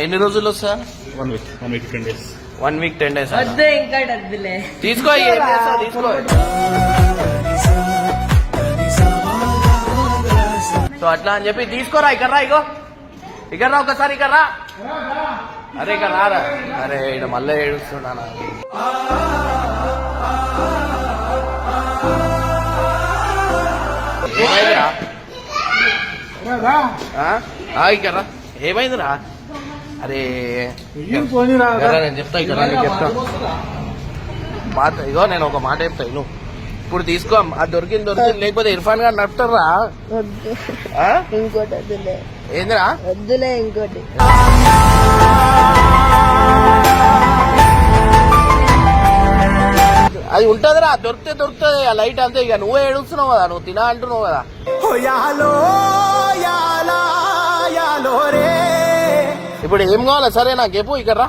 ఎన్ని రోజులు వస్తా? 1 week 10 days. 1 week 10 days. తీసుకో తీసుకో. సో అట్లా అని చెప్పి తీసుకోరా. ఇక్కడ రా, ఇక్కడ రా ఒకసారి, ఇక్కడ రా. అరే ఇక్కడ రారా. అరే ఇక్కడ మళ్ళీ ఏడుస్తున్నానా? ఏమైందిరా? ఇక్కడ రా. ఏమైందిరా? అరే నేను చెప్తా, ఇక్కడ నేను చెప్తా మాట. ఇగో నేను ఒక మాట చెప్తా నువ్వు ఇప్పుడు తీసుకో. అది దొరికింది లేకపోతే ఇర్ఫాన్ గారు నడుపుతారా? ఇంకోటి ఏందిరా? వద్దులే ఇంకోటి. అది ఉంటదిరా, దొరుకుతుంది ఆ లైట్ అంతే. ఇక నువ్వే ఏడుస్తున్నావు కదా, నువ్వు తినా అంటున్నావు కదా. ఇప్పుడు ఏం కావాలా? సరే నాకు చెప్పు. ఇక్కడ రా.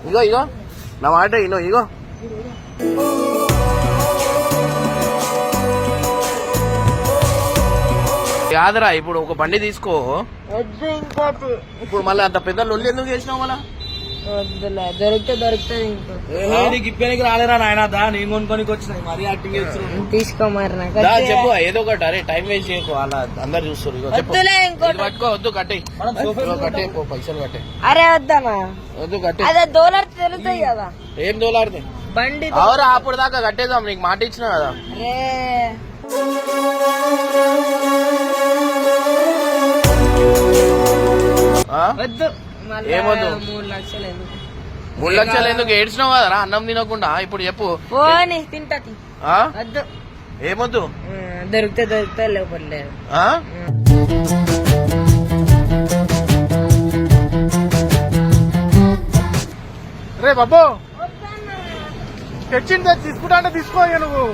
ఇగో నా మాట ఇగో కాదురా. ఇప్పుడు ఒక బండి తీసుకో. వద్దు ఇంకోటి. ఇప్పుడు మళ్ళీ అంత పెద్ద లొల్లి ఎందుకు చేసినావు మళ్ళా? వద్దులే, దొరుకుతుంది ఇంకోటి. నీకు ఇప్పనికి రాలేరా నాయన? దా నేను కొనుక్కోనికి వచ్చినాయి మరీ యాక్టింగ్ చేస్తున్నావు. తీసుకో మరి నాకు. చెప్పు ఏదో ఒకటి. అరే టైం వేస్ట్ చేయకు, అలా అందరు చూస్తారు. ఇగో చెప్పు. పట్టుకో. వద్దు కట్టే పైసలు కట్టే. అరే వద్దమ్మా, వద్దు కట్టే. అదే దోలాడి తెలుస్తాయి కదా. ఏం దోలాడుతాయి బండి? అవరా అప్పుడు దాకా కట్టేద్దాం, నీకు మాట ఇచ్చినా కదా. అరే వద్దు. ఏమొద్దు? 3 లక్షలు ఎందుకు? 3 లక్షలు ఎందుకు? ఏడ్చినావు కదరా అన్నం తినకుండా. ఇప్పుడు చెప్పు. పోనీ తింటా. వద్దు. ఏమొద్దు? దొరికితే లేకపోతే లేదు. రే బాబు, తెచ్చింది తీసుకుంటా అంటే తీసుకో. నువ్వు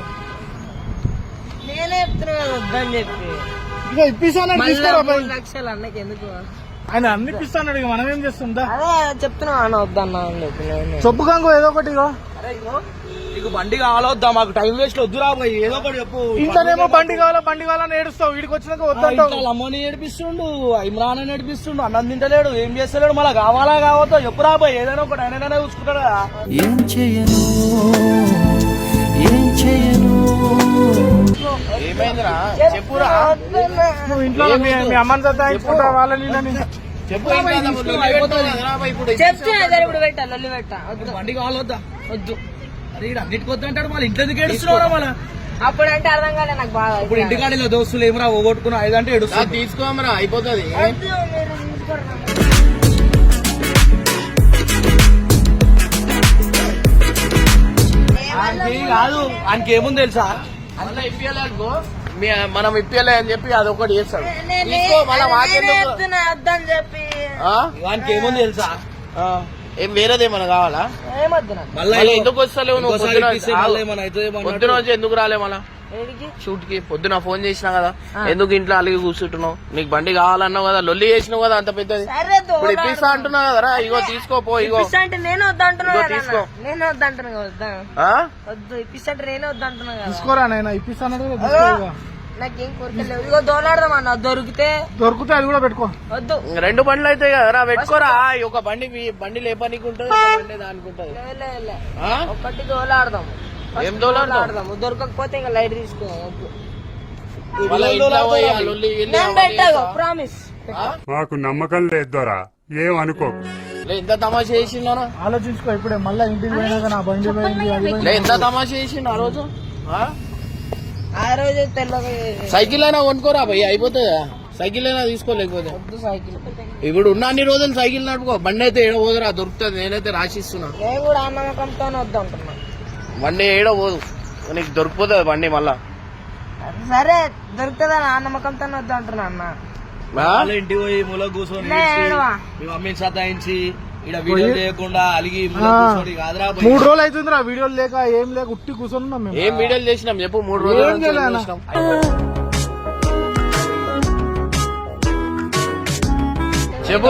నేనే చెప్తున్నా వద్దని చెప్పి. ఇక ఇప్పిస్తాను. 3 లక్షలు అన్నకి ఎందుకు? ఆయన అన్ని ఇప్పిస్తాడు. ఇక మనం ఏం చేస్తుందా? అదే చెప్తున్నా అన్న వద్దన్నా అని చెప్పి. చెప్పు కాంగో ఏదో ఒకటి. నీకు బండి కావాలా వద్దా? మాకు టైం వేస్ట్ వద్దు రాబోయే. ఏదో ఒకటి చెప్పు. ఇంతనేమో బండి కావాలని ఏడుస్తావు. వీడికి వచ్చినాక వద్దంటావు. అమ్మని ఏడిపిస్తుండు, ఇమ్రాన్ ఏడిపిస్తుండు. అన్నం తింటలేడు, ఏం చేస్తలేడు. మళ్ళీ కావాలా కావద్దా చెప్పు రాబోయే. ఏదైనా ఒకటి ఆయననే చూసుకుంటాడు. ఏం చేయను ఏమైందిరా? చెప్పురా. నువ్వు ఇంట్లో మీ అమ్మని సత్తాయించుకుంటా వాళ్ళని చెప్పు. ఇప్పుడు పెట్టా లొల్లి పెట్టా. బండి కావాలొద్దా? వద్దు. అరే అన్నిటికి వద్దంటాడు. మళ్ళీ ఇంట్లో ఏడుస్తున్నారా? మళ్ళీ అప్పుడంటే అర్థం కాలే నాకు బాగా. ఇప్పుడు ఇంటికాడలో దోస్తులు ఏమరా ఓగొట్టుకున్నా 5 అంటే ఏడుస్తా. తీసుకోమరా, అయిపోతుంది. కాదు ఆయనకి ఏముంది తెలుసా? అలా ఇప్పియాలనుకో, మనం ఇప్పియలే అని చెప్పి అదొకటి చేస్తాడు. వద్దని చెప్పి వానికి ఏముంది తెలుసా? ఏం వేరేదేమన్నా కావాలా? మళ్ళీ ఎందుకు వస్తలేవు నువ్వు? పొద్దున వచ్చి ఎందుకు రాలే? మళ్ళా షూట్ కి పొద్దున ఫోన్ చేసినా కదా, ఎందుకు ఇంట్లో అలిగి కూర్చుంటున్నావు? నీకు బండి కావాలన్నావు కదా, లొల్లి చేసినావు కదా అంత పెద్దది. ఇప్పుడు ఇప్పిస్తా అంటున్నావు కదరా. ఇగో తీసుకోపో. ఇగో నేను వద్దంటున్నా. తీసుకో. నేను వద్దంటున్నా. వద్దు ఇప్పిస్తంటే నేనే వద్దంటున్నా. తీసుకోరా నాయన, ఇప్పిస్తాను. నాకేం కోరిక లేవు. ఇగో దోలాడదాం అన్న. దొరికితే అది కూడా పెట్టుకో. వద్దు. 2 బండ్లు అయితే కదరా, పెట్టుకోరా. ఒక బండి లేపనికి ఉంటుంది, దానికి ఉంటుంది. ఒకటి దోలాడదాం. ఏం దోలాడదాం? దొరకకపోతే ఇంకా లైట్ తీసుకో. ప్రామిస్. మాకు నమ్మకం లేదు దొరా, ఏం అనుకో. ఎంత తమాషా చేసిండు ఆలోచించుకో. ఇప్పుడే మళ్ళీ ఇంటికి పోయినాక నా బండి పోయింది. ఎంత తమాషా చేసిండు ఆ రోజు తెల్లగా సైకిల్ అయినా కొనుక్కోరా భయ్య, అయిపోతుందా? సైకిల్ అయినా తీసుకోలేకపోతే. సైకిల్ ఇప్పుడు ఉన్న అన్ని రోజులు సైకిల్ నడుపుకో. బండి అయితే ఏడో పోదురా, దొరుకుతుంది. నేనైతే రాసిస్తున్నా. నేను కూడా ఆ నమ్మకంతోనే వద్దంటున్నా. బండి ఏడో పోదు, నీకు దొరికిపోతుంది బండి మళ్ళా. సరే దొరుకుతుందా? ఆ నమ్మకంతోనే వద్దంటున్నా అన్న. ఇంటికి పోయి మూల కూర్చొని మీ మమ్మీని సతాయించి ఇక్కడ వీడియో లేకుండా అలిగి 3 రోజులు అవుతుందిరా వీడియోలు లేక ఏం లేక ఉట్టి కూర్చొని. ఏం వీడియోలు చేసినాం చెప్పు? 3 రోజులు చెప్పు.